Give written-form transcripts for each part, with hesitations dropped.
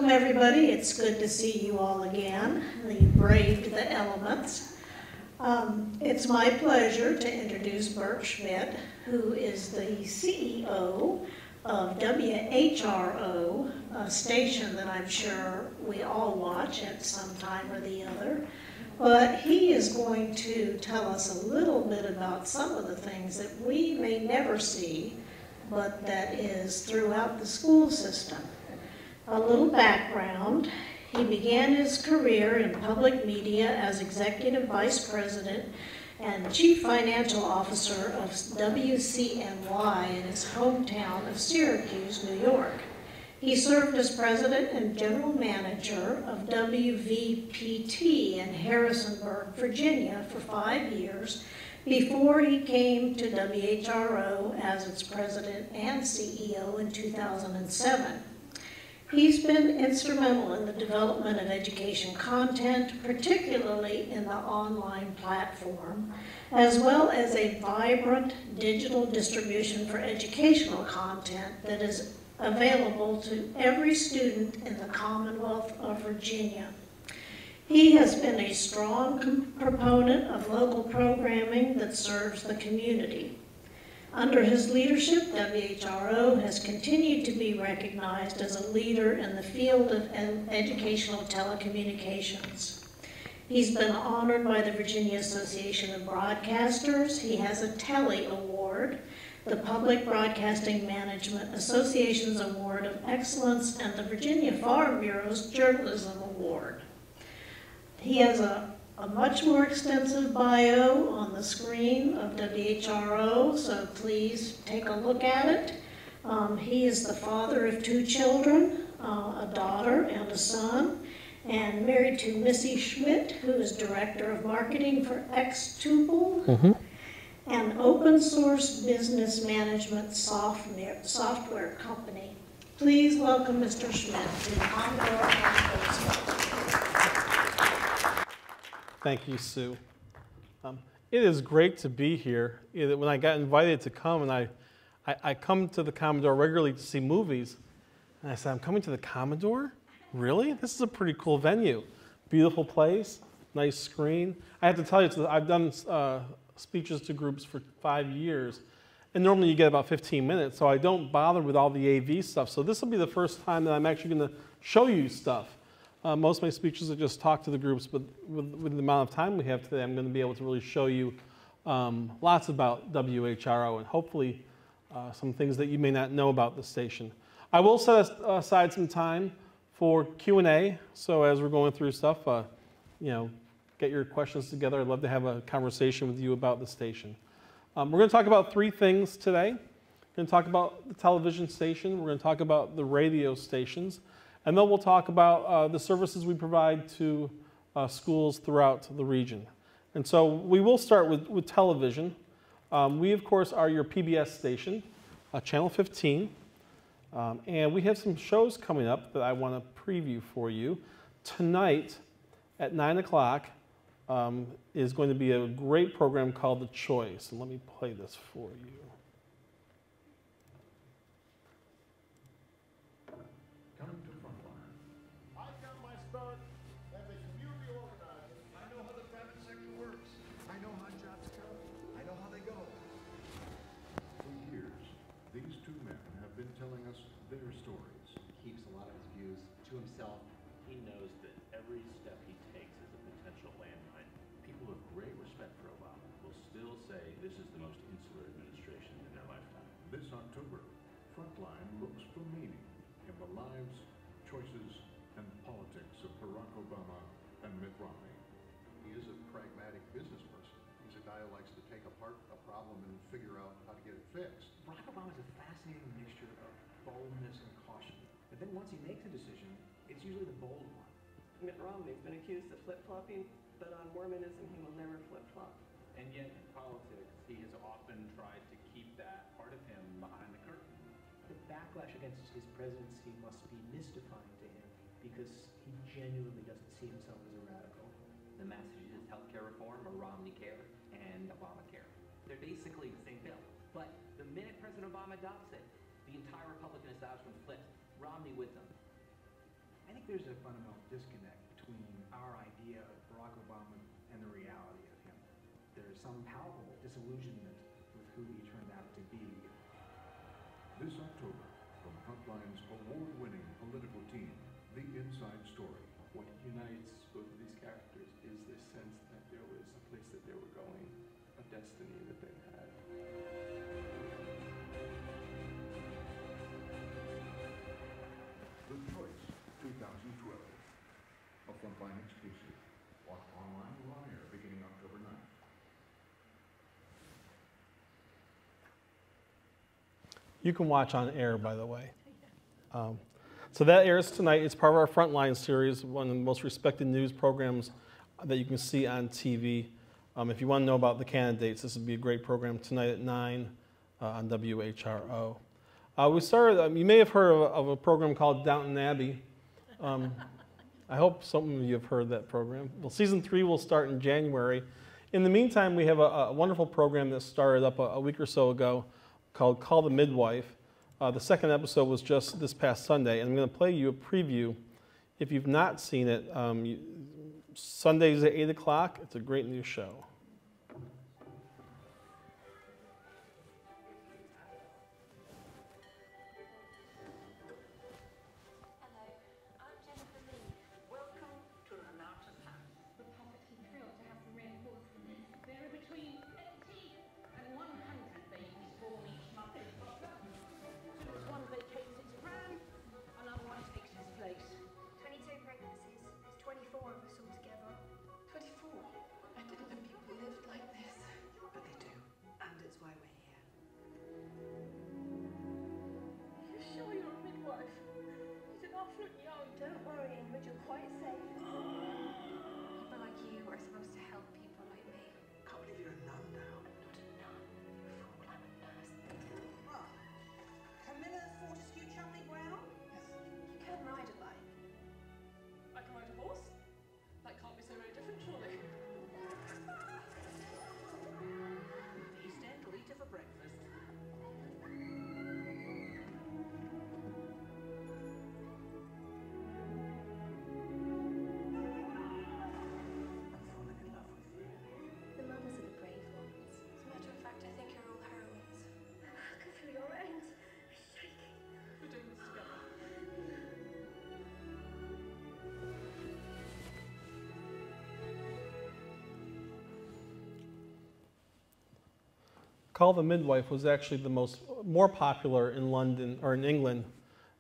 Welcome everybody. It's good to see you all again. You braved the elements. It's my pleasure to introduce Bert Schmidt, who is the CEO of WHRO, a station that I'm sure we all watch at some time or the other. But he is going to tell us a little bit about some of the things that we may never see, but that is throughout the school system. A little background: he began his career in public media as Executive Vice President and Chief Financial Officer of WCNY in his hometown of Syracuse, New York. He served as President and General Manager of WVPT in Harrisonburg, Virginia for 5 years before he came to WHRO as its President and CEO in 2007. He's been instrumental in the development of education content, particularly in the online platform, as well as a vibrant digital distribution for educational content that is available to every student in the Commonwealth of Virginia. He has been a strong proponent of local programming that serves the community. Under his leadership, WHRO has continued to be recognized as a leader in the field of educational telecommunications. He's been honored by the Virginia Association of Broadcasters. He has a Telly Award, the Public Broadcasting Management Association's Award of Excellence, and the Virginia Farm Bureau's Journalism Award. He has a much more extensive bio on the screen of WHRO, so please take a look at it. He is the father of 2 children, a daughter and a son, and married to Missy Schmidt, who is Director of Marketing for Xtuple, an open source business management software company. Please welcome Mr. Schmidt to Commodore and Portsmouth. Thank you, Sue. It is great to be here. When I got invited to come, and I come to the Commodore regularly to see movies, and I said, I'm coming to the Commodore? Really? This is a pretty cool venue. Beautiful place, nice screen. I have to tell you, I've done speeches to groups for 5 years, and normally you get about 15 minutes, so I don't bother with all the AV stuff. So this will be the first time that I'm actually going to show you stuff. Most of my speeches are just talk to the groups, but with the amount of time we have today, I'm going to be able to really show you lots about WHRO and hopefully some things that you may not know about the station. I will set aside some time for Q&A, so as we're going through stuff, get your questions together. I'd love to have a conversation with you about the station. We're going to talk about 3 things today. We're going to talk about the television station, we're going to talk about the radio stations, and then we'll talk about the services we provide to schools throughout the region. And so we will start with television. We, of course, are your PBS station, Channel 15. And we have some shows coming up that I want to preview for you. Tonight at 9 o'clock is going to be a great program called The Choice. And let me play this for you. Once he makes a decision, it's usually the bold one. Mitt Romney's been accused of flip-flopping, but on Mormonism he will never flip-flop. And yet in politics, he has often tried to keep that part of him behind the curtain. The backlash against his presidency must be mystifying to him because he genuinely doesn't see himself as a radical. The Massachusetts healthcare reform, or Romney Care, and Obamacare. They're basically the same bill. But the minute President Obama adopts it, the entire Republican establishment flips. Romney with them. I think there's a fundamental disconnect between our idea of Barack Obama and the reality of him. There's some palpable disillusionment with who he turned out to be. This October, from Frontline's award-winning political team, The Inside Story. What unites both of these characters is this sense that there was a place that they were going, a destiny that they had. The Choice 2012. A Frontline exclusive. Watch online or on air beginning October 9th. You can watch on air, by the way. So that airs tonight. It's part of our Frontline series, one of the most respected news programs that you can see on TV. If you want to know about the candidates, this would be a great program tonight at 9 on WHRO. We started, you may have heard of a program called Downton Abbey. I hope some of you have heard that program. Well, season 3 will start in January. In the meantime, we have a wonderful program that started up a week or so ago called Call the Midwife. The second episode was just this past Sunday, and I'm going to play you a preview. If you've not seen it, Sundays at 8 o'clock. It's a great new show. Call the Midwife was actually more popular in London or in England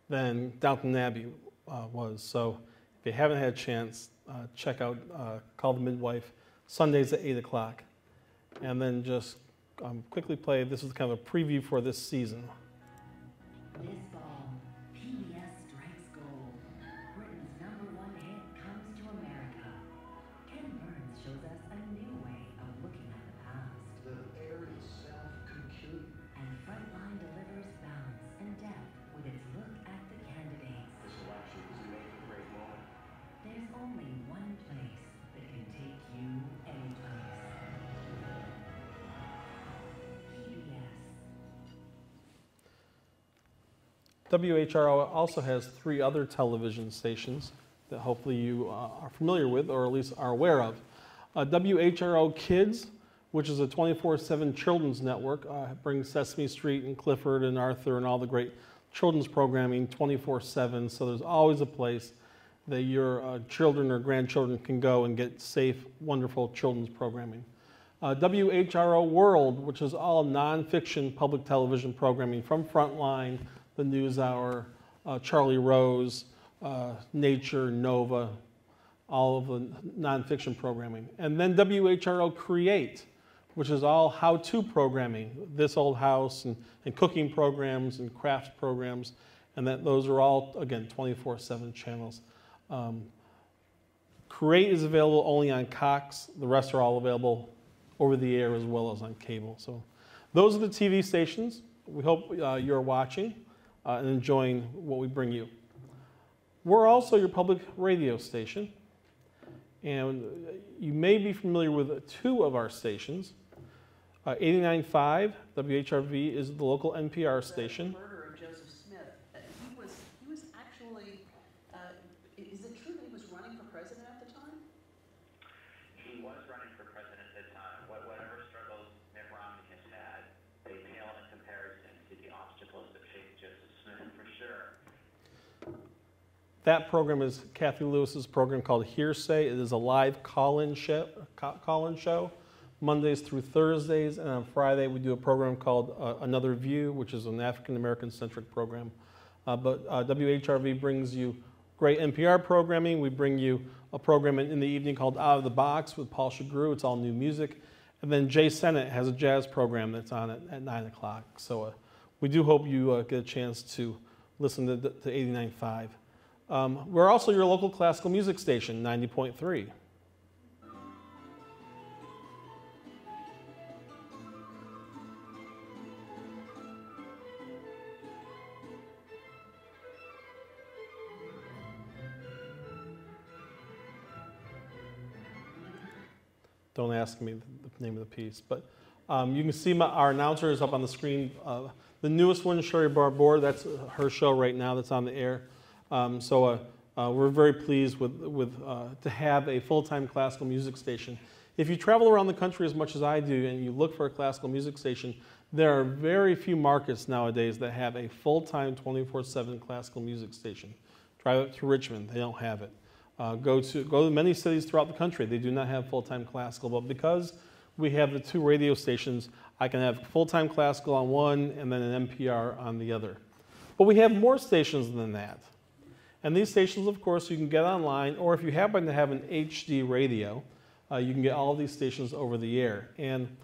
than Downton Abbey was. So if you haven't had a chance, check out Call the Midwife Sundays at 8 o'clock. And then just quickly play, this is kind of a preview for this season. This fall, PBS strikes gold. Britain's #1 hit comes to America. Ken Burns shows us a new way of looking at the past. The air itself conclude. And Frontline delivers balance and depth with its look at the candidates. This election is a make or break moment. There's only one place that can take you any place. PBS. WHRO also has 3 other television stations that hopefully you are familiar with or at least are aware of. WHRO Kids, which is a 24/7 children's network, brings Sesame Street and Clifford and Arthur and all the great children's programming 24/7. So there's always a place that your children or grandchildren can go and get safe, wonderful children's programming. WHRO World, which is all nonfiction public television programming from Frontline, the NewsHour, Charlie Rose, Nature, Nova, all of the nonfiction programming. And then WHRO Create, which is all how-to programming, This Old House and cooking programs and crafts programs, and those are all, again, 24/7 channels. Create is available only on Cox. The rest are all available over the air as well as on cable. So those are the TV stations. We hope you're watching and enjoying what we bring you. We're also your public radio station, and you may be familiar with 2 of our stations. 89.5 WHRV is the local NPR station. The murder of Joseph Schmidt. He was actually, his president at the time? He was running for president at the time. Whatever struggles Mitt Romney has had, they pale in comparison to the obstacles that faced Joseph Smith, for sure. That program is Kathy Lewis's program called Hearsay. It is a live call-in show, Mondays through Thursdays, and on Friday we do a program called Another View, which is an African-American centric program. But WHRV brings you great NPR programming. We bring you a program in the evening called Out of the Box with Paul Shagru. It's all new music. And then Jay Sennett has a jazz program that's on at 9 o'clock. So we do hope you get a chance to listen to 89.5. We're also your local classical music station, 90.3. Don't ask me the name of the piece, but you can see our announcers up on the screen. The newest one, Sherry Barbour, that's her show right now that's on the air. We're very pleased to have a full-time classical music station. If you travel around the country as much as I do and you look for a classical music station, there are very few markets nowadays that have a full-time 24/7 classical music station. Drive up to Richmond, they don't have it. Go to many cities throughout the country, they do not have full-time classical, but because we have the two radio stations, I can have full-time classical on one and then an NPR on the other. But we have more stations than that. And these stations, of course, you can get online, or if you happen to have an HD radio, you can get all of these stations over the air. And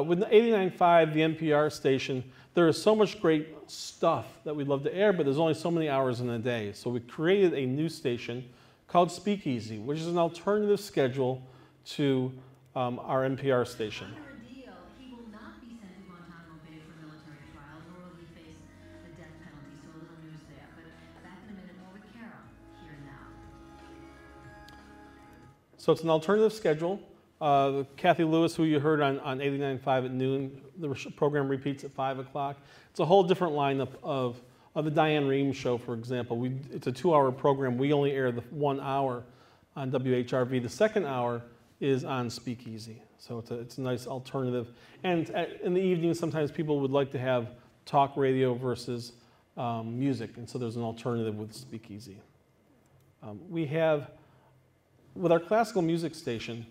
with the 89.5, the NPR station, there is so much great stuff that we'd love to air, but there's only so many hours in a day. So we created a new station called Speakeasy, which is an alternative schedule to our NPR station. Under a deal, he will not be sent to Guantanamo Bay for military trial, nor will he face the death penalty. So a little news there. But back in a minute, more with Carol, here and now. So it's an alternative schedule. Kathy Lewis, who you heard on 89.5 at noon, the program repeats at 5 o'clock. It's a whole different lineup of the Diane Rehm show, for example. It's a 2-hour program. We only air the 1 hour on WHRV. The second hour is on Speakeasy. So it's a nice alternative. And in the evening, sometimes people would like to have talk radio versus music. And so there's an alternative with Speakeasy. We have, with our classical music station,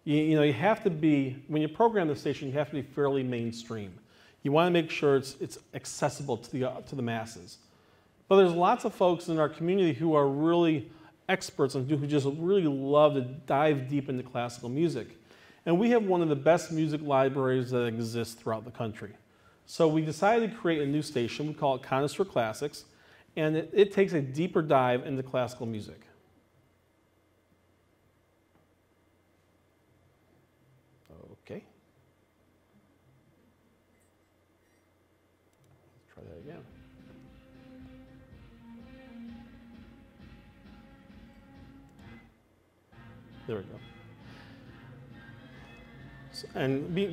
you have to be, when you program the station, you have to be fairly mainstream. You want to make sure it's accessible to the masses. But there's lots of folks in our community who are really experts and who just really love to dive deep into classical music. And we have one of the best music libraries that exists throughout the country. So we decided to create a new station. We call it Connoisseur Classics. And it takes a deeper dive into classical music. Okay. Let's try that again. There we go.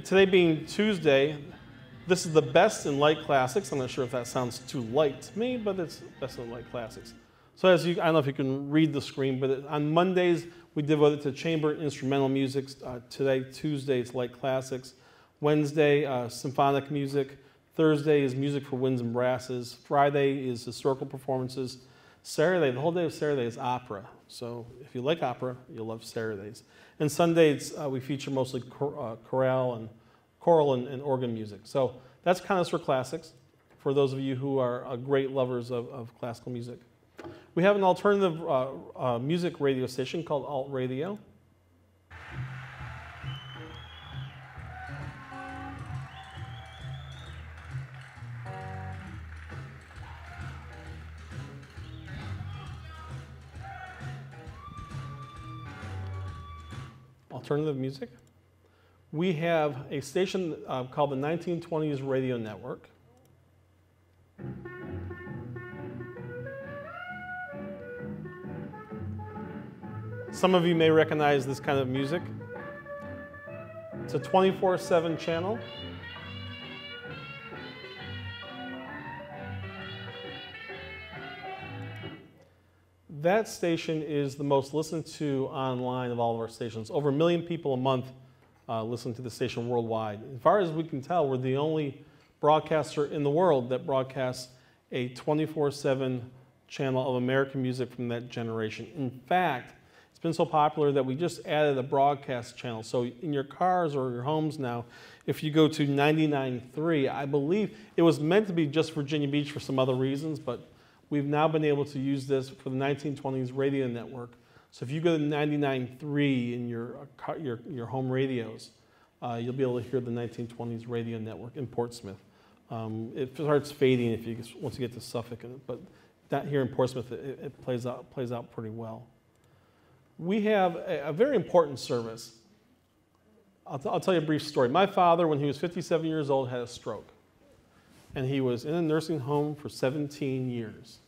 Today being Tuesday, this is the best in light classics. I'm not sure if that sounds too light to me, but it's best in light classics. So I don't know if you can read the screen, but on Mondays, we devote it to chamber instrumental music. Today, Tuesday, it's light classics. Wednesday, symphonic music. Thursday is music for winds and brasses. Friday is historical performances. Saturday, the whole day of Saturday is opera. So if you like opera, you'll love Saturdays. And Sundays, we feature mostly choral and organ music. So that's Connoisseur Classics for those of you who are great lovers of classical music. We have an alternative music radio station called Alt Radio. Alternative music. We have a station called the 1920s Radio Network. Some of you may recognize this kind of music. It's a 24/7 channel. That station is the most listened to online of all of our stations. Over 1 million people a month listen to the station worldwide. As far as we can tell, we're the only broadcaster in the world that broadcasts a 24/7 channel of American music from that generation. In fact, it's been so popular that we just added a broadcast channel. So in your cars or your homes now, if you go to 99.3, I believe it was meant to be just Virginia Beach for some other reasons, but we've now been able to use this for the 1920s radio network. So if you go to 99.3 in your home radios, you'll be able to hear the 1920s radio network in Portsmouth. It starts fading once you get to Suffolk, but that here in Portsmouth, it plays out pretty well. We have a very important service. I'll tell you a brief story. My father, when he was 57 years old, had a stroke. And he was in a nursing home for 17 years.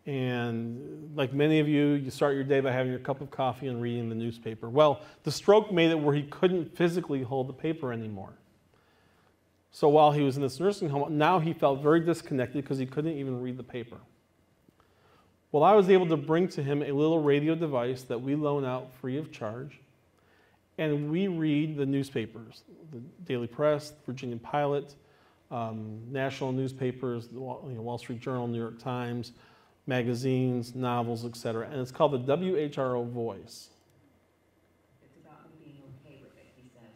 And like many of you, you start your day by having your cup of coffee and reading the newspaper. Well, the stroke made it where he couldn't physically hold the paper anymore. So while he was in this nursing home, now he felt very disconnected because he couldn't even read the paper. Well, I was able to bring to him a little radio device that we loan out free of charge. And we read the newspapers, the Daily Press, Virginia Pilot, national newspapers, the Wall Street Journal, New York Times, magazines, novels, etc. And it's called the WHRO Voice. It's about me being okay with it, he says.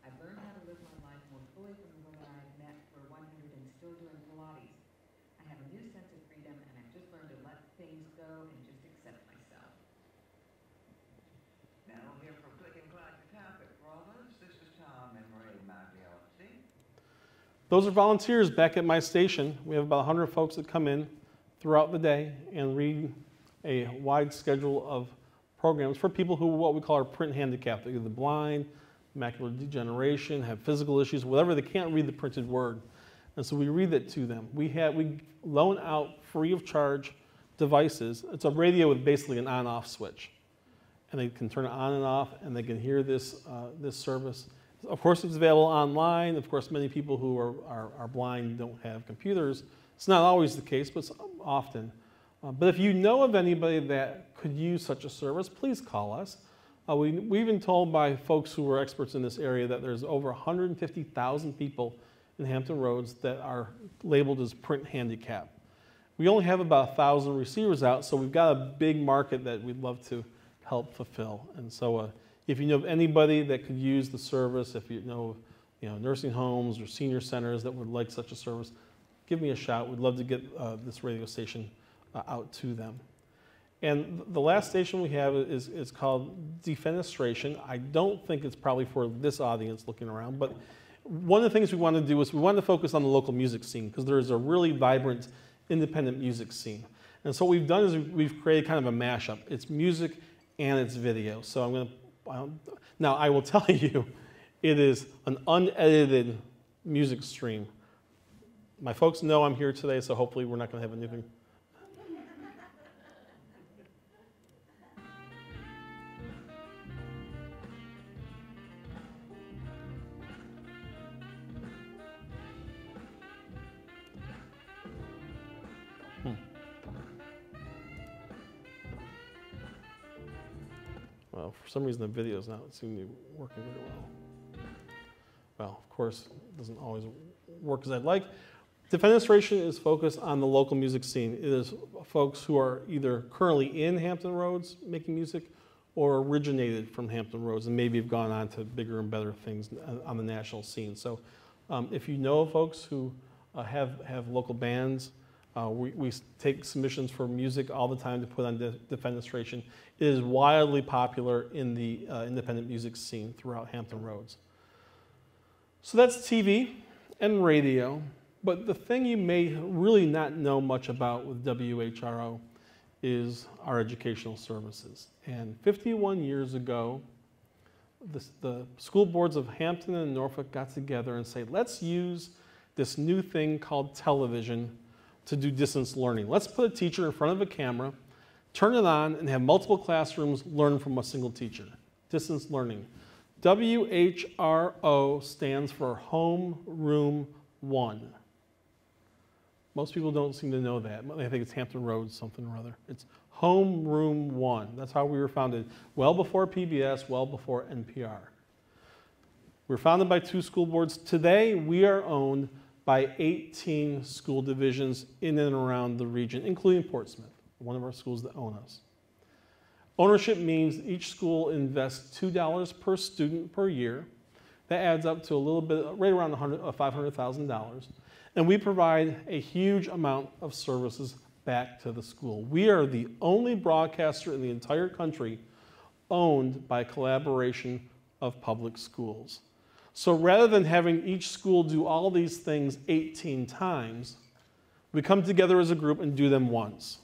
I've learned how to live my life more fully from the women I've met for 100 and still doing Pilates. I have a new sense of freedom, and I've just learned to let things go and just accept myself. Now we'll hear from Click and Clack the Carpet Brothers. This is Tom and Ray Magliotti. Those are volunteers back at my station. We have about 100 folks that come in throughout the day and read a wide schedule of programs for people who what we call are print handicapped. They're either blind, macular degeneration, have physical issues, whatever, they can't read the printed word. And so we read it to them. We loan out free of charge devices. It's a radio with basically an on-off switch. And they can turn it on and off, and they can hear this service. Of course, it's available online. Of course, many people who are blind don't have computers. It's not always the case, but often. But if you know of anybody that could use such a service, please call us. We've been told by folks who are experts in this area that there's over 150,000 people in Hampton Roads that are labeled as print handicap. We only have about 1,000 receivers out, so we've got a big market that we'd love to help fulfill. And so if you know of anybody that could use the service, if you know of nursing homes or senior centers that would like such a service, give me a shout. We'd love to get this radio station out to them. And the last station we have is called Defenestration. I don't think it's probably for this audience looking around, but one of the things we want to do is we want to focus on the local music scene because there is a really vibrant independent music scene. And so what we've done is we've created kind of a mashup. It's music and it's video. So now I will tell you, it is an unedited music stream. My folks know I'm here today, so hopefully we're not going to have anything. Well, for some reason the video's not seeming to be working very well. Well, of course, it doesn't always work as I'd like. Defenestration is focused on the local music scene. It is folks who are either currently in Hampton Roads making music or originated from Hampton Roads and maybe have gone on to bigger and better things on the national scene. So if you know of folks who have local bands, we take submissions for music all the time to put on Defenestration. It is wildly popular in the independent music scene throughout Hampton Roads. So that's TV and radio. But the thing you may really not know much about with WHRO is our educational services. And 51 years ago, the school boards of Hampton and Norfolk got together and said, let's use this new thing called television to do distance learning. Let's put a teacher in front of a camera, turn it on, and have multiple classrooms learn from a single teacher. Distance learning. WHRO stands for Home Room 1. Most people don't seem to know that. They think it's Hampton Roads something or other. It's Home Room 1. That's how we were founded, well before PBS, well before NPR. We were founded by 2 school boards. Today, we are owned by 18 school divisions in and around the region, including Portsmouth, one of our schools that own us. Ownership means each school invests $2 per student per year. That adds up to a little bit, right around $500,000. And we provide a huge amount of services back to the school. We are the only broadcaster in the entire country owned by collaboration of public schools. So rather than having each school do all these things 18 times, we come together as a group and do them once.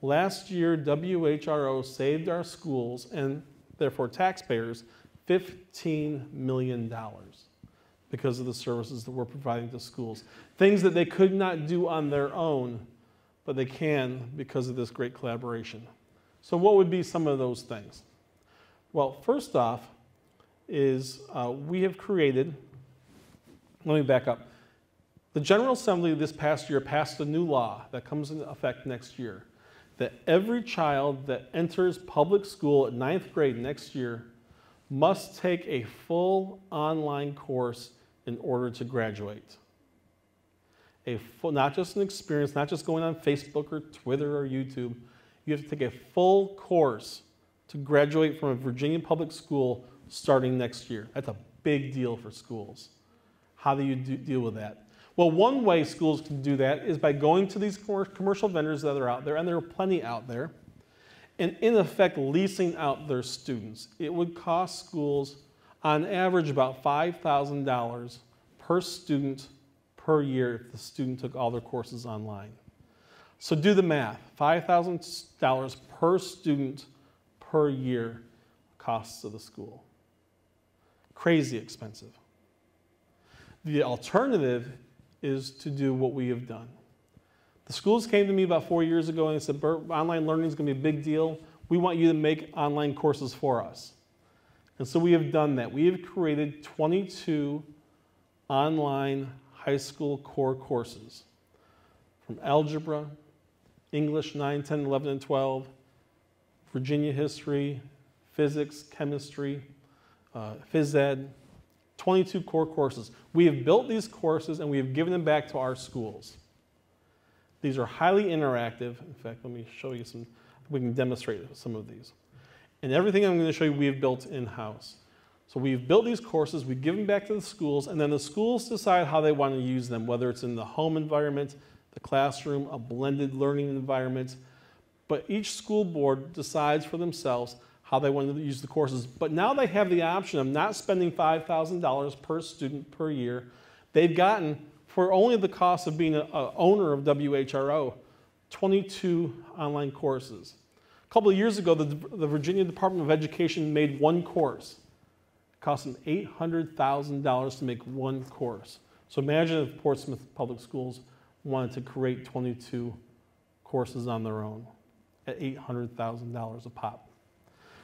Last year, WHRO saved our schools, and therefore taxpayers, $15 million because of the services that we're providing to schools. Things that they could not do on their own, but they can because of this great collaboration. So what would be some of those things? Well, first off is we have created, let me back up. The General Assembly this past year passed a new law that comes into effect next year, that every child that enters public school at 9th grade next year must take a full online course in order to graduate. Not just an experience, not just going on Facebook or Twitter or YouTube. You have to take a full course to graduate from a Virginia public school starting next year. That's a big deal for schools. How do you deal with that? Well, one way schools can do that is by going to these commercial vendors that are out there, and there are plenty out there, and in effect leasing out their students. It would cost schools on average about $5,000 per student per year if the student took all their courses online. So do the math, $5,000 per student per year costs of the school. Crazy expensive. The alternative is to do what we have done. The schools came to me about 4 years ago and they said, Bert, online learning is going to be a big deal. We want you to make online courses for us. And so we have done that. We have created 22 online high school core courses from algebra, English 9, 10, 11, and 12, Virginia history, physics, chemistry, phys ed, 22 core courses. We have built these courses and we have given them back to our schools. These are highly interactive. In fact, let me show you some, we can demonstrate some of these. And everything I'm going to show you we have built in-house. So we've built these courses, we give them back to the schools, and then the schools decide how they want to use them, whether it's in the home environment, the classroom, a blended learning environment. But each school board decides for themselves how they want to use the courses. But now they have the option of not spending $5,000 per student per year. They've gotten, for only the cost of being an owner of WHRO, 22 online courses. A couple of years ago, the Virginia Department of Education made one course. It cost them $800,000 to make one course. So imagine if Portsmouth Public Schools wanted to create 22 courses on their own at $800,000 a pop.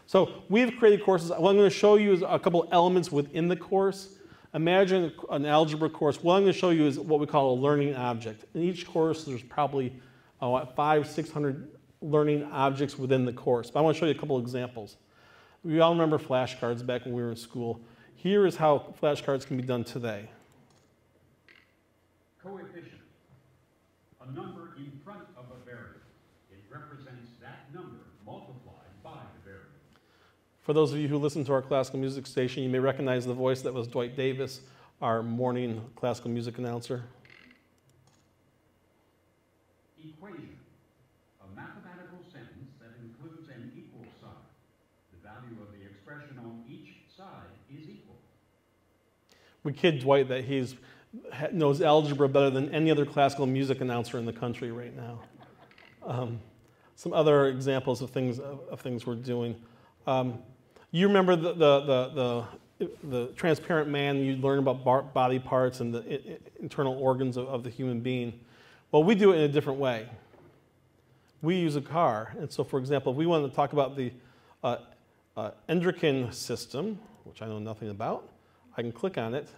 So we've created courses. What I'm going to show you is a couple elements within the course. Imagine an algebra course. What I'm going to show you is what we call a learning object. In each course, there's probably 500-600 learning objects within the course. But I want to show you a couple examples. We all remember flashcards back when we were in school. Here is how flashcards can be done today. Coefficient, a number in front of a variable. It represents that number multiplied by the variable. For those of you who listen to our classical music station, you may recognize the voice that was Dwight Davis, our morning classical music announcer. Equation, a mathematical sentence that includes an equal sign. The value of the expression on each side is equal. We kid Dwight that he knows algebra better than any other classical music announcer in the country right now. Some other examples of things we're doing. You remember the transparent man, you learn about body parts and the internal organs of the human being. Well, we do it in a different way. We use a car. And so, for example, if we wanted to talk about the endocrine system, which I know nothing about, I can click on it,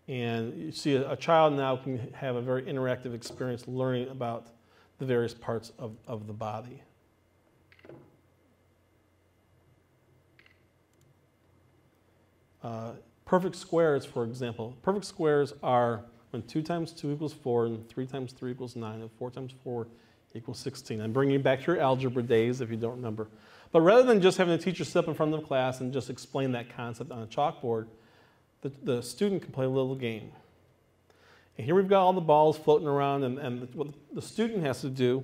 And you see a child now can have a very interactive experience learning about the various parts of the body. Perfect squares, for example. Perfect squares are when 2 times 2 equals 4, and 3 times 3 equals 9, and 4 times 4 equals 16. I'm bringing you back to your algebra days if you don't remember. But rather than just having the teacher sit up in front of the class and just explain that concept on a chalkboard, the student can play a little game. And here we've got all the balls floating around, and what the student has to do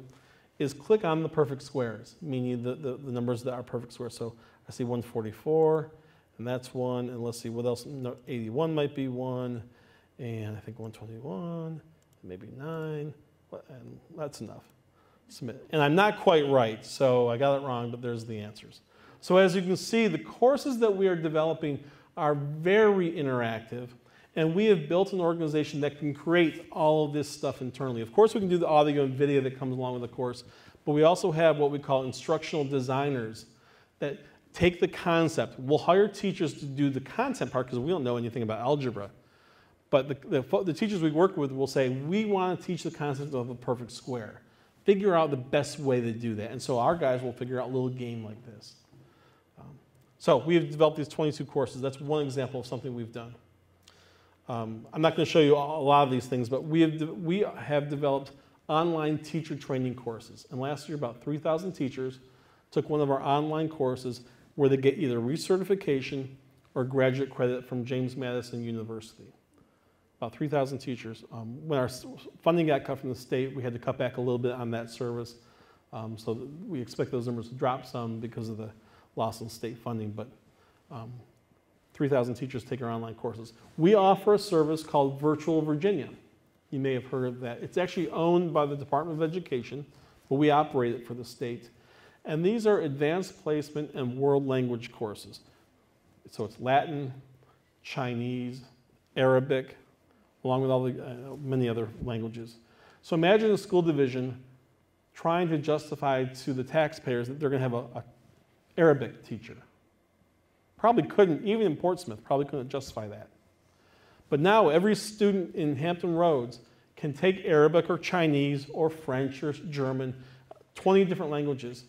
is click on the perfect squares, meaning the numbers that are perfect squares. So I see 144, and that's 1, and let's see what else. No, 81 might be 1, and I think 121, maybe 9, and that's enough. Submit. And I'm not quite right, so I got it wrong, but there's the answers. So as you can see, the courses that we are developing are very interactive, and we have built an organization that can create all of this stuff internally. Of course, we can do the audio and video that comes along with the course, but we also have what we call instructional designers that take the concept. We'll hire teachers to do the content part because we don't know anything about algebra. But the teachers we work with will say, we want to teach the concept of a perfect square. Figure out the best way to do that. And so our guys will figure out a little game like this. So we have developed these 22 courses. That's one example of something we've done. I'm not going to show you a lot of these things, but we have developed online teacher training courses. And last year, about 3,000 teachers took one of our online courses where they get either recertification or graduate credit from James Madison University. About 3,000 teachers. When our funding got cut from the state, we had to cut back a little bit on that service. So we expect those numbers to drop some because of the loss in state funding, but 3,000 teachers take our online courses. We offer a service called Virtual Virginia. You may have heard of that. It's actually owned by the Department of Education, but we operate it for the state. And these are advanced placement and world language courses. So it's Latin, Chinese, Arabic, along with all the many other languages. So imagine a school division trying to justify to the taxpayers that they're going to have a Arabic teacher. Probably couldn't, even in Portsmouth, probably couldn't justify that. But now every student in Hampton Roads can take Arabic or Chinese or French or German, 20 different languages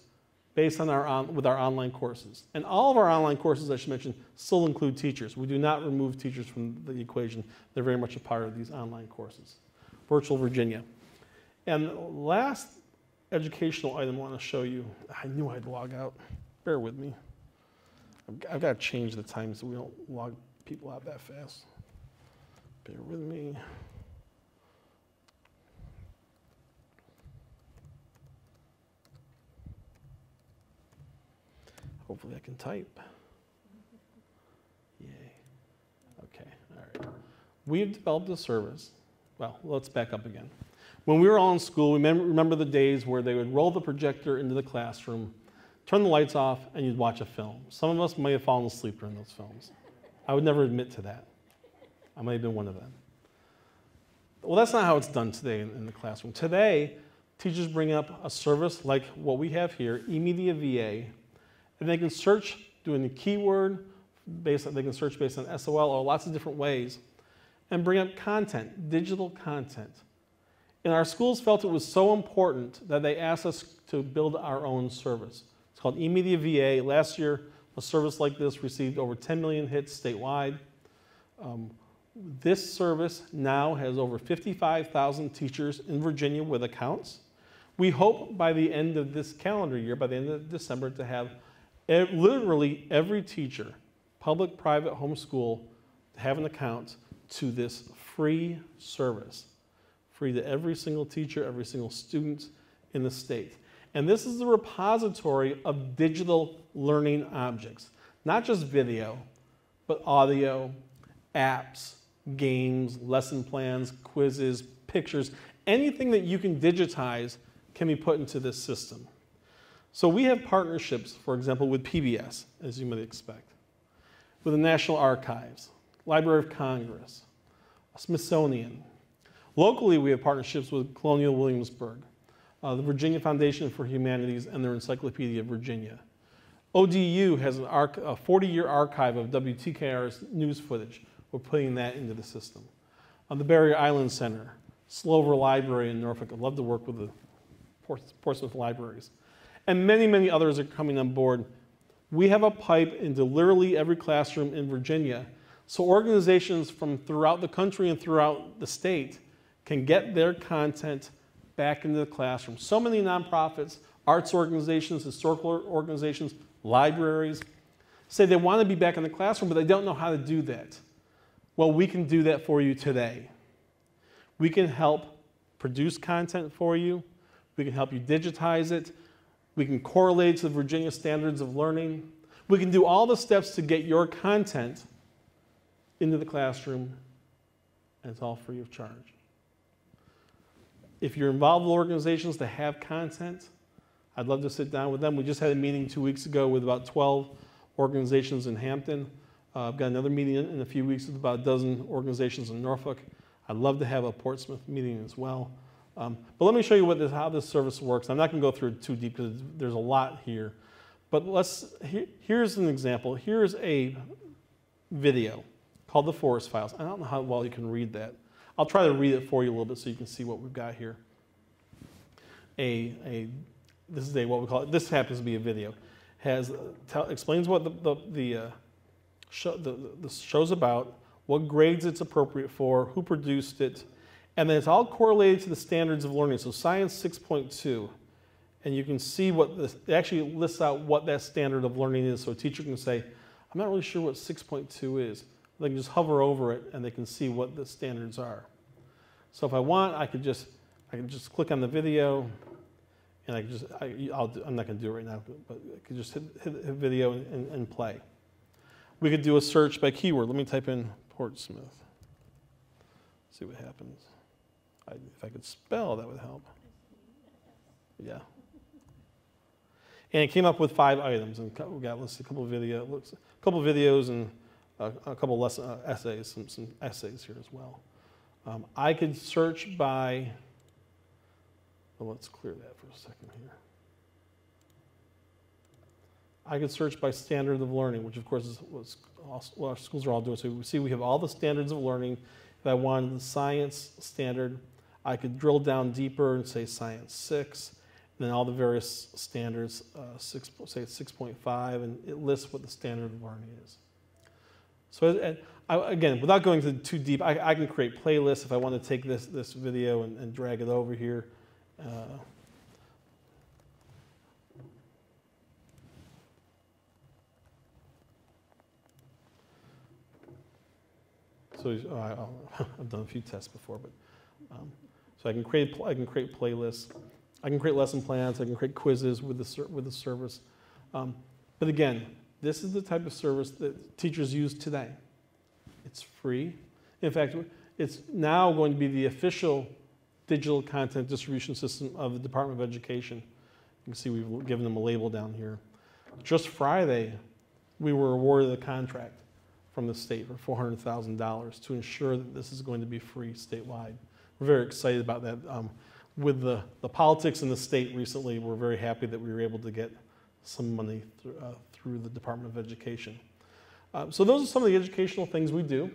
based on with our online courses. And all of our online courses, I should mention, still include teachers. We do not remove teachers from the equation. They're very much a part of these online courses. Virtual Virginia. And the last educational item I want to show you, I knew I'd log out. Bear with me. I've got to change the time so we don't log people out that fast. Bear with me. Hopefully I can type. Yay. Okay, all right. We've developed a service. Well, let's back up again. When we were all in school, we remember the days where they would roll the projector into the classroom, turn the lights off, and you'd watch a film. Some of us may have fallen asleep during those films. I would never admit to that. I might have been one of them. Well, that's not how it's done today in the classroom. Today, teachers bring up a service like what we have here, eMedia VA, and they can search doing the keyword, they can search based on SOL or lots of different ways, and bring up content, digital content. And our schools felt it was so important that they asked us to build our own service. It's called eMedia VA. Last year, a service like this received over 10 million hits statewide. This service now has over 55,000 teachers in Virginia with accounts. We hope by the end of this calendar year, by the end of December, to have literally every teacher, public, private, homeschool, have an account to this free service. Free to every single teacher, every single student in the state. And this is the repository of digital learning objects. Not just video, but audio, apps, games, lesson plans, quizzes, pictures. Anything that you can digitize can be put into this system. So we have partnerships, for example, with PBS, as you might expect, with the National Archives, Library of Congress, Smithsonian. Locally, we have partnerships with Colonial Williamsburg, the Virginia Foundation for Humanities, and their Encyclopedia of Virginia. ODU has a 40-year archive of WTKR's news footage. We're putting that into the system. The Barrier Island Center, Slover Library in Norfolk. I'd love to work with the Portsmouth libraries. And many, many others are coming on board. We have a pipe into literally every classroom in Virginia. So organizations from throughout the country and throughout the state can get their content back into the classroom. So many nonprofits, arts organizations, historical organizations, libraries say they want to be back in the classroom, but they don't know how to do that. Well, we can do that for you today. We can help produce content for you. We can help you digitize it. We can correlate to the Virginia Standards of Learning. We can do all the steps to get your content into the classroom, and it's all free of charge. If you're involved with organizations that have content, I'd love to sit down with them. We just had a meeting 2 weeks ago with about 12 organizations in Hampton. I've got another meeting in a few weeks with about a dozen organizations in Norfolk. I'd love to have a Portsmouth meeting as well. But let me show you how this service works. I'm not going to go through it too deep because there's a lot here. But here's an example. Here's a video called The Forest Files. I don't know how well you can read that. I'll try to read it for you a little bit so you can see what we've got here. This is what we call it. This happens to be a video. Explains what the show's about, what grades it's appropriate for, who produced it, and then it's all correlated to the standards of learning. So Science 6.2, and you can see it actually lists out what that standard of learning is. So a teacher can say, I'm not really sure what 6.2 is. They can just hover over it and they can see what the standards are. So if I want, I can just click on the video, and I'm not going to do it right now, but I can just hit video and play. We could do a search by keyword. Let me type in Portsmouth. See what happens. If I could spell, that would help. Yeah. And it came up with 5 items, and we got a couple of videos and a couple of essays, some essays here as well. I could search by. Well, let's clear that for a second here. I could search by standard of learning, which of course is what our schools are all doing. So we see we have all the standards of learning. If I wanted the science standard, I could drill down deeper and say Science 6, and then all the various standards, say 6.5, and it lists what the standard of learning is. So again, without going too deep, I can create playlists if I want to take this video and drag it over here. I've done a few tests before, but so I can create playlists, I can create lesson plans, I can create quizzes with the service. But again, this is the type of service that teachers use today. It's free. In fact, it's now going to be the official digital content distribution system of the Department of Education. You can see we've given them a label down here. Just Friday, we were awarded a contract from the state for $400,000 to ensure that this is going to be free statewide. We're very excited about that. With the politics in the state recently, we're very happy that we were able to get some money through the Department of Education. So those are some of the educational things we do.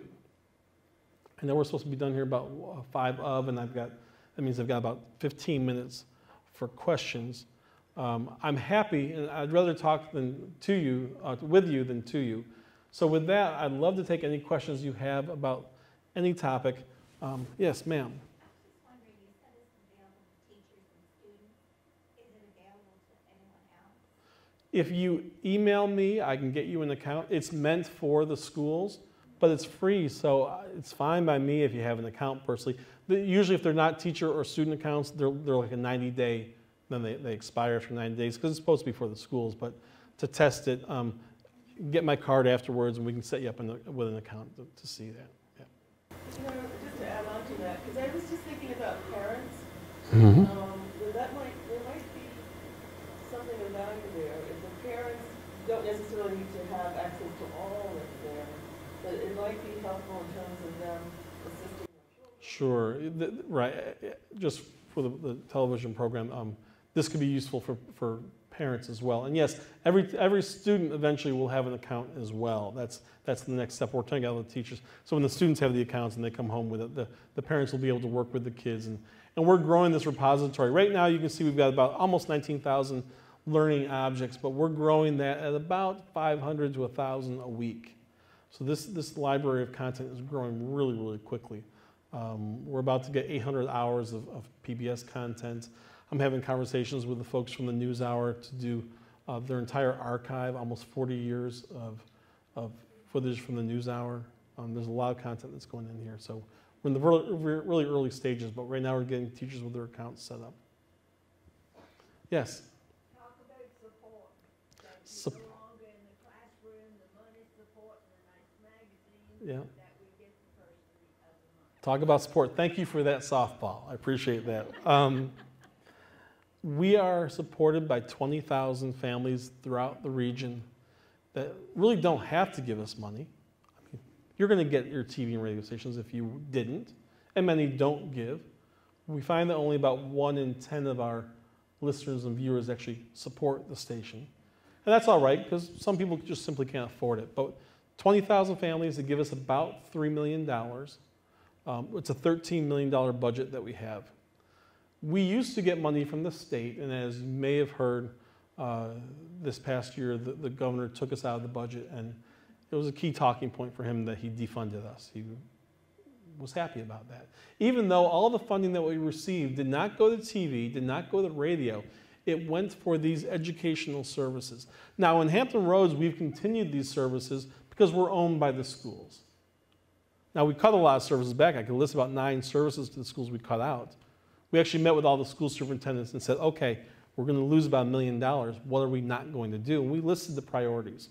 I know we're supposed to be done here about 5 of, and that means I've got about 15 minutes for questions. I'm happy, and I'd rather talk with you than to you. So with that, I'd love to take any questions you have about any topic. Yes, ma'am. If you email me, I can get you an account. It's meant for the schools, but it's free, so it's fine by me if you have an account personally. Usually if they're not teacher or student accounts, they're like a 90-day, then they expire after 90 days because it's supposed to be for the schools. But to test it, get my card afterwards and we can set you up with an account to see that. Yeah. You know, just to add on to that, because I was just thinking about parents. Mm-hmm. There might be something of value there. If the parents don't necessarily need to have access to all of it there, but it might be helpful in terms of them assisting their children. Sure, right. Just for the television program, this could be useful for parents as well. And yes, every student eventually will have an account as well. That's the next step. We're trying to get all the teachers. So when the students have the accounts and they come home with it, the parents will be able to work with the kids. And we're growing this repository. Right now you can see we've got about almost 19,000 learning objects, but we're growing that at about 500 to 1,000 a week. So this library of content is growing really, really quickly. We're about to get 800 hours of PBS content. I'm having conversations with the folks from the NewsHour to do their entire archive, almost 40 years of footage from the NewsHour. There's a lot of content that's going in here. So we're in the really early stages, but right now we're getting teachers with their accounts set up. Yes? Talk about support. That you're no longer in the classroom, the money support, and the nice magazine Yeah. that we get the first week of the month. Talk about support. Thank you for that softball. I appreciate that. We are supported by 20,000 families throughout the region that really don't have to give us money. I mean, you're going to get your TV and radio stations if you didn't, and many don't give. We find that only about 1 in 10 of our listeners and viewers actually support the station. And that's all right, because some people just simply can't afford it. But 20,000 families that give us about $3 million. It's a $13 million budget that we have. We used to get money from the state, and as you may have heard, this past year, the governor took us out of the budget, and it was a key talking point for him that he defunded us. He was happy about that. Even though all the funding that we received did not go to TV, did not go to radio, it went for these educational services. Now, in Hampton Roads, we've continued these services because we're owned by the schools. Now, we cut a lot of services back. I could list about 9 services to the schools we cut out. We actually met with all the school superintendents and said, okay, we're going to lose about $1 million. What are we not going to do? And we listed the priorities.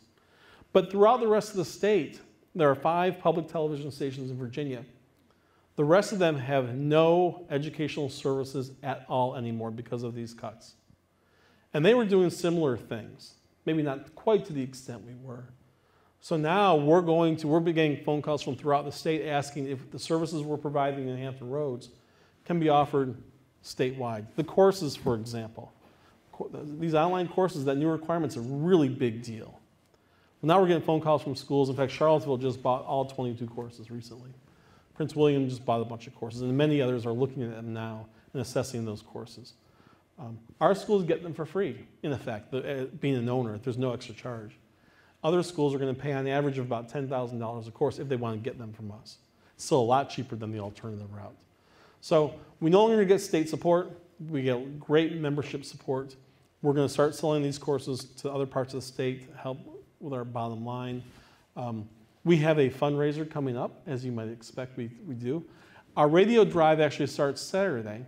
But throughout the rest of the state, there are 5 public television stations in Virginia. The rest of them have no educational services at all anymore because of these cuts. And they were doing similar things, maybe not quite to the extent we were. So now we're getting phone calls from throughout the state asking if the services we're providing in Hampton Roads can be offered statewide. The courses, for example. These online courses, that new requirement's a really big deal. Well, now we're getting phone calls from schools. In fact, Charlottesville just bought all 22 courses recently. Prince William just bought a bunch of courses, and many others are looking at them now and assessing those courses. Our schools get them for free, in effect, being an owner. There's no extra charge. Other schools are going to pay on average of about $10,000 a course if they want to get them from us. It's still a lot cheaper than the alternative route. So we no longer get state support. We get great membership support. We're going to start selling these courses to other parts of the state to help with our bottom line. We have a fundraiser coming up, as you might expect we do. Our radio drive actually starts Saturday.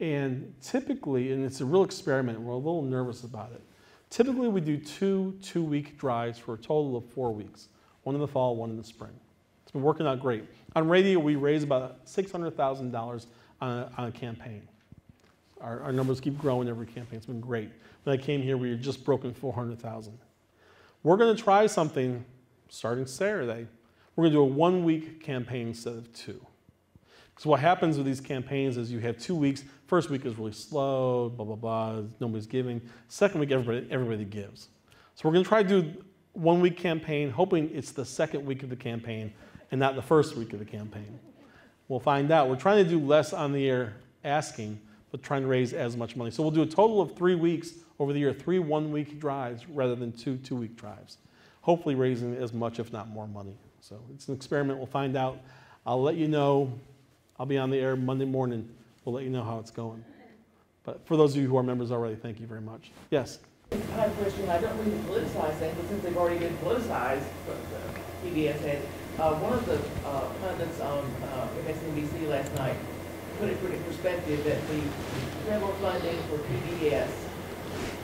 And typically, and it's a real experiment, we're a little nervous about it. Typically, we do 2 two-week drives for a total of 4 weeks. 1 in the fall, 1 in the spring. It's been working out great. On radio, we raise about $600,000 on a campaign. Our numbers keep growing every campaign. It's been great. When I came here, we had just broken 400,000. We're going to try something starting Saturday. We're going to do a 1-week campaign instead of 2. So what happens with these campaigns is you have 2 weeks. First week is really slow, blah, blah, blah, nobody's giving. Second week, everybody gives. So we're going to try to do 1-week campaign, hoping it's the second week of the campaign and not the first week of the campaign. We'll find out. We're trying to do less on the air asking, but trying to raise as much money. So we'll do a total of 3 weeks over the year, 3 1-week drives rather than 2 2-week drives. Hopefully raising as much, if not more money. So it's an experiment. We'll find out. I'll let you know. I'll be on the air Monday morning. We'll let you know how it's going. But for those of you who are members already, thank you very much. Yes? I have a question. I don't mean to politicize things, but since they've already been politicized, PBS has, one of the pundits on MSNBC last night put it in perspective that the federal funding for PBS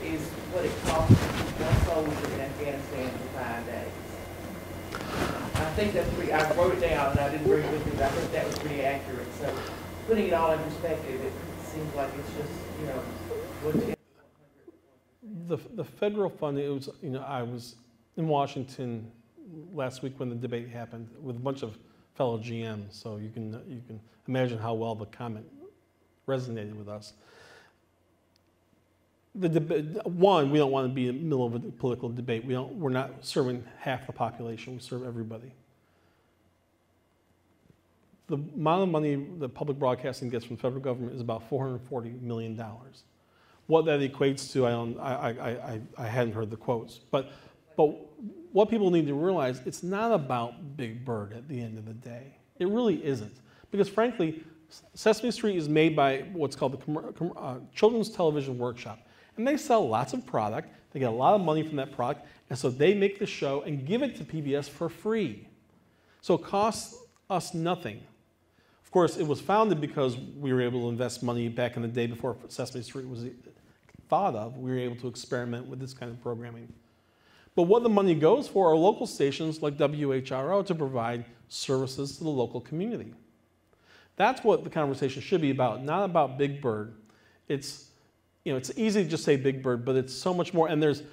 is what it costs one soldier in Afghanistan for 5 days. I think that's pretty, I wrote it down and I didn't bring it with me, but I think that was pretty accurate. So putting it all in perspective, it seems like it's just, you know, the federal funding, it was, you know, I was in Washington last week when the debate happened with a bunch of fellow GMs, so you can imagine how well the comment resonated with us. one, we don't want to be in the middle of a political debate. We're not serving half the population. We serve everybody. The amount of money that public broadcasting gets from the federal government is about $440 million. What that equates to, I hadn't heard the quotes. But what people need to realize, it's not about Big Bird at the end of the day. It really isn't. Because frankly, Sesame Street is made by what's called the Children's Television Workshop. And they sell lots of product. They get a lot of money from that product. And so they make the show and give it to PBS for free. So it costs us nothing. Of course, it was founded because we were able to invest money back in the day before Sesame Street was thought of. We were able to experiment with this kind of programming. But what the money goes for are local stations like WHRO to provide services to the local community. That's what the conversation should be about, not about Big Bird. It's easy to just say Big Bird, but it's so much more. And there's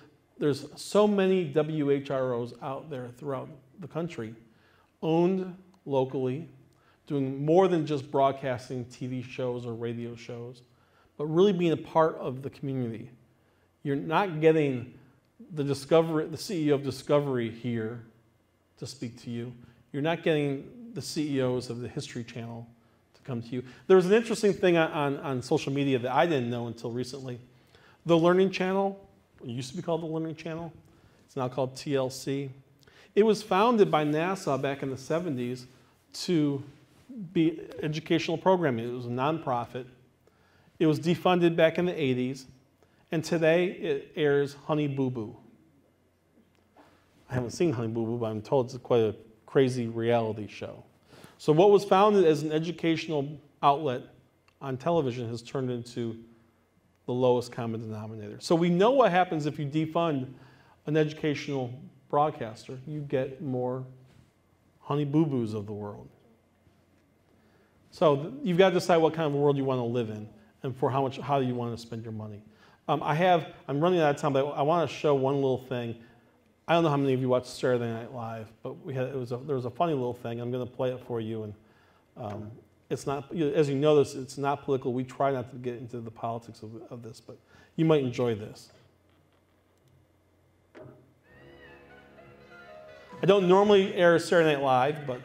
so many WHROs out there throughout the country, owned locally, doing more than just broadcasting TV shows or radio shows, but really being a part of the community. You're not getting the CEO of Discovery here to speak to you. You're not getting the CEOs of the History Channel to come to you. There was an interesting thing on social media that I didn't know until recently. The Learning Channel, it used to be called the Learning Channel. It's now called TLC. It was founded by NASA back in the 70s to be educational programming. It was a nonprofit. It was defunded back in the 80s. And today it airs Honey Boo Boo. I haven't seen Honey Boo Boo, but I'm told it's quite a crazy reality show. So what was founded as an educational outlet on television has turned into the lowest common denominator. So we know what happens if you defund an educational broadcaster. You get more Honey Boo Boos of the world. So you've got to decide what kind of world you want to live in and for how do you want to spend your money. I'm running out of time, but I want to show one little thing. I don't know how many of you watched Saturday Night Live, but there was a funny little thing. I'm going to play it for you. And it's not, as you notice, it's not political. We try not to get into the politics of this, but you might enjoy this. I don't normally air Saturday Night Live, but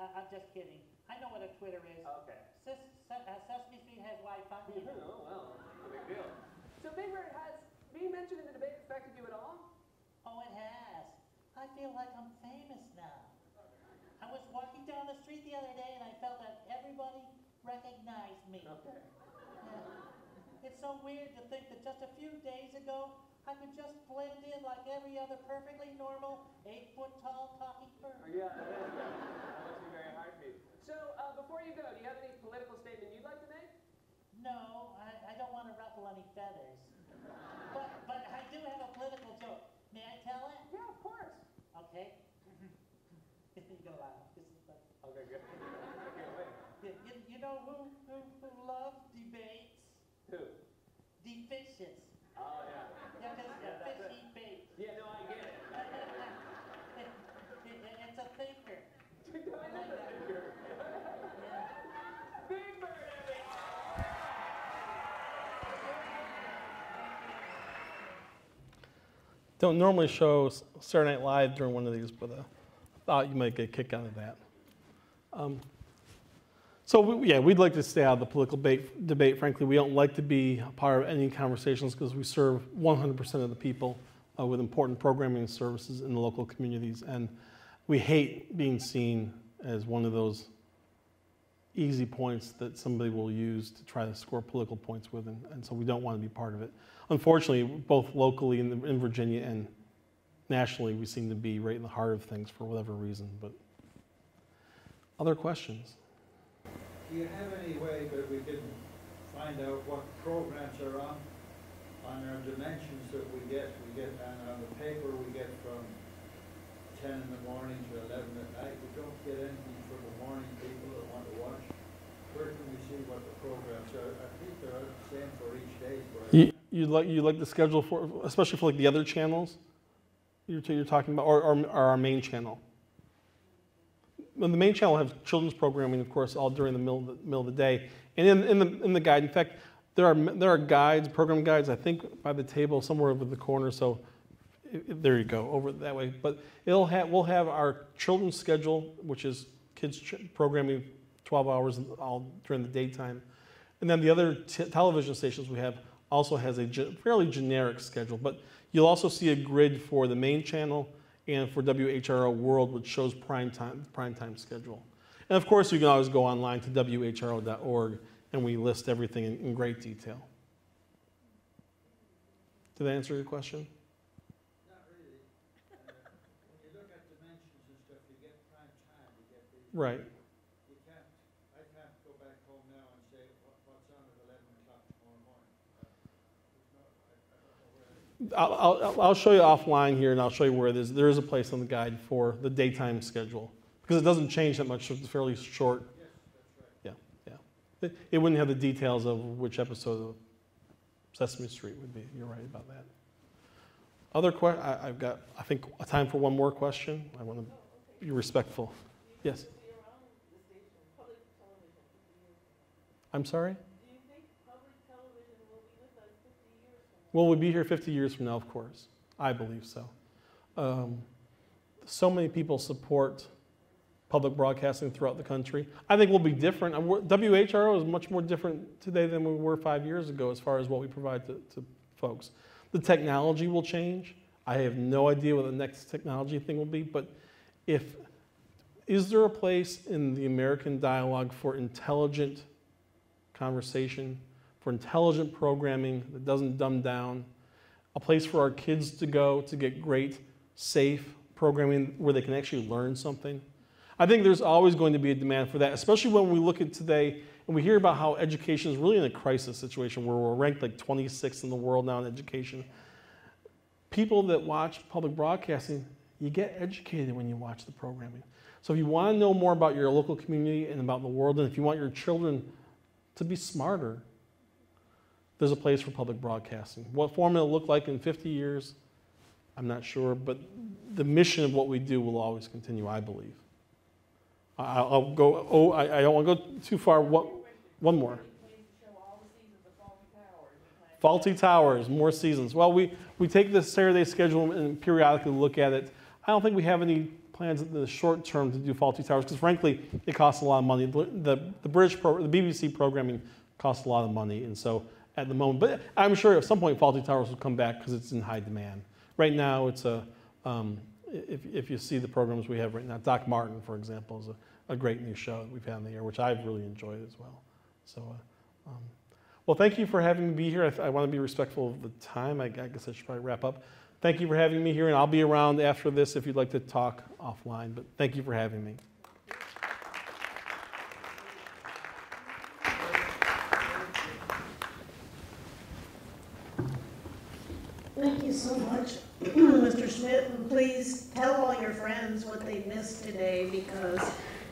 I'm just kidding. I know what a Twitter is. Okay. Sesame Street has Wi-Fi. Oh, well, no big deal. So Big Bird, has being mentioned in the debate affected you at all? Oh, it has. I feel like I'm famous now. I was walking down the street the other day and I felt that everybody recognized me. Okay. Yeah. It's so weird to think that just a few days ago, I could just blend in like every other perfectly normal 8-foot-tall talking bird. Yeah, that must be very hard for you. So, before you go, do you have any political statement you'd like to make? No, I don't want to ruffle any feathers. But I do have a political joke. May I tell it? Yeah, of course. Okay. You go loud. This is fun. Okay, good. I can't wait. You know who loves debates? Who? Deficients. Oh, yeah. Yeah, because fish eat bait. Yeah, no, I get it. It's a thinker. It is a thinker. Yeah. Big Bird, don't normally show Saturday Night Live during one of these, but I thought you might get a kick out of that. So yeah, we'd like to stay out of the political debate. Frankly, we don't like to be a part of any conversations because we serve 100% of the people with important programming and services in the local communities, and we hate being seen as one of those easy points that somebody will use to try to score political points with, and so we don't want to be part of it. Unfortunately, both locally in Virginia and nationally, we seem to be right in the heart of things for whatever reason. But other questions? Do you have any way that we can find out what programs are on our dimensions that we get? We get on the paper, we get from 10 in the morning to 11 at night. We don't get anything for the morning people that want to watch. Where can we see what the programs are? I think they're the same for each day. You like the schedule for, especially for like the other channels you're talking about, or our main channel? Well, the main channel has children's programming, of course, all during the middle of the day. And in the guide, in fact, there are guides, program guides, I think by the table somewhere over the corner. So there you go, over that way. But we'll have our children's schedule, which is kids programming 12 hours all during the daytime. And then the other television stations we have also has a fairly generic schedule. But you'll also see a grid for the main channel and for WHRO World, which shows prime time schedule. And of course, you can always go online to WHRO.org, and we list everything in great detail. Did that answer your question? Not really. When you look at dimensions and stuff, you get prime time, you get these. Right. I can't go back home now and say what's on at 11 o'clock tomorrow morning. I'll show you offline here, and I'll show you where it is. There is a place on the guide for the daytime schedule because it doesn't change that much. So it's fairly short. Yes, that's right. Yeah. It wouldn't have the details of which episode of Sesame Street would be. You're right about that. Other questions? I've got, I think, time for one more question. I want to be respectful. Yes. I'm sorry? Well, we'll be here 50 years from now, of course. I believe so. So many people support public broadcasting throughout the country. I think we'll be different. WHRO is much more different today than we were 5 years ago as far as what we provide to folks. The technology will change. I have no idea what the next technology thing will be, but is there a place in the American dialogue for intelligent conversation, for intelligent programming that doesn't dumb down, a place for our kids to go to get great, safe programming where they can actually learn something? I think there's always going to be a demand for that, especially when we look at today and we hear about how education is really in a crisis situation where we're ranked like 26th in the world now in education. People that watch public broadcasting, you get educated when you watch the programming. So if you want to know more about your local community and about the world, and if you want your children to be smarter, there's a place for public broadcasting. What form it'll look like in 50 years, I'm not sure, but the mission of what we do will always continue, I believe. I don't want to go too far. One more. Faulty Towers, more seasons. Well, we take the Saturday schedule and periodically look at it. I don't think we have any plans in the short term to do Faulty Towers because, frankly, it costs a lot of money. The BBC programming costs a lot of money, and so at the moment, but I'm sure at some point Faulty Towers will come back because it's in high demand. Right now, it's if you see the programs we have right now, Doc Martin, for example, is a great new show that we've had on the air, which I've really enjoyed as well. So, well, thank you for having me be here. I want to be respectful of the time. I guess I should probably wrap up. Thank you for having me here, and I'll be around after this if you'd like to talk offline, but thank you for having me. Thank you so much, Mr. Schmidt, and please tell all your friends what they missed today because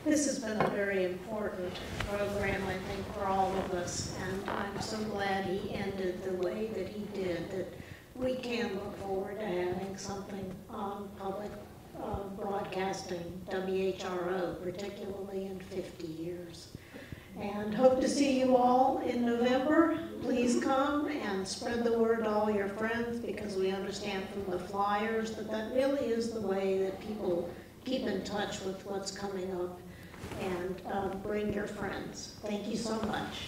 this has been a very important program, I think, for all of us, and I'm so glad he ended the way that he did, that we can look forward to having something on public broadcasting, WHRO, particularly in 50 years. And hope to see you all in November. Please come and spread the word to all your friends because we understand from the flyers that really is the way that people keep in touch with what's coming up. and bring your friends. Thank you so much.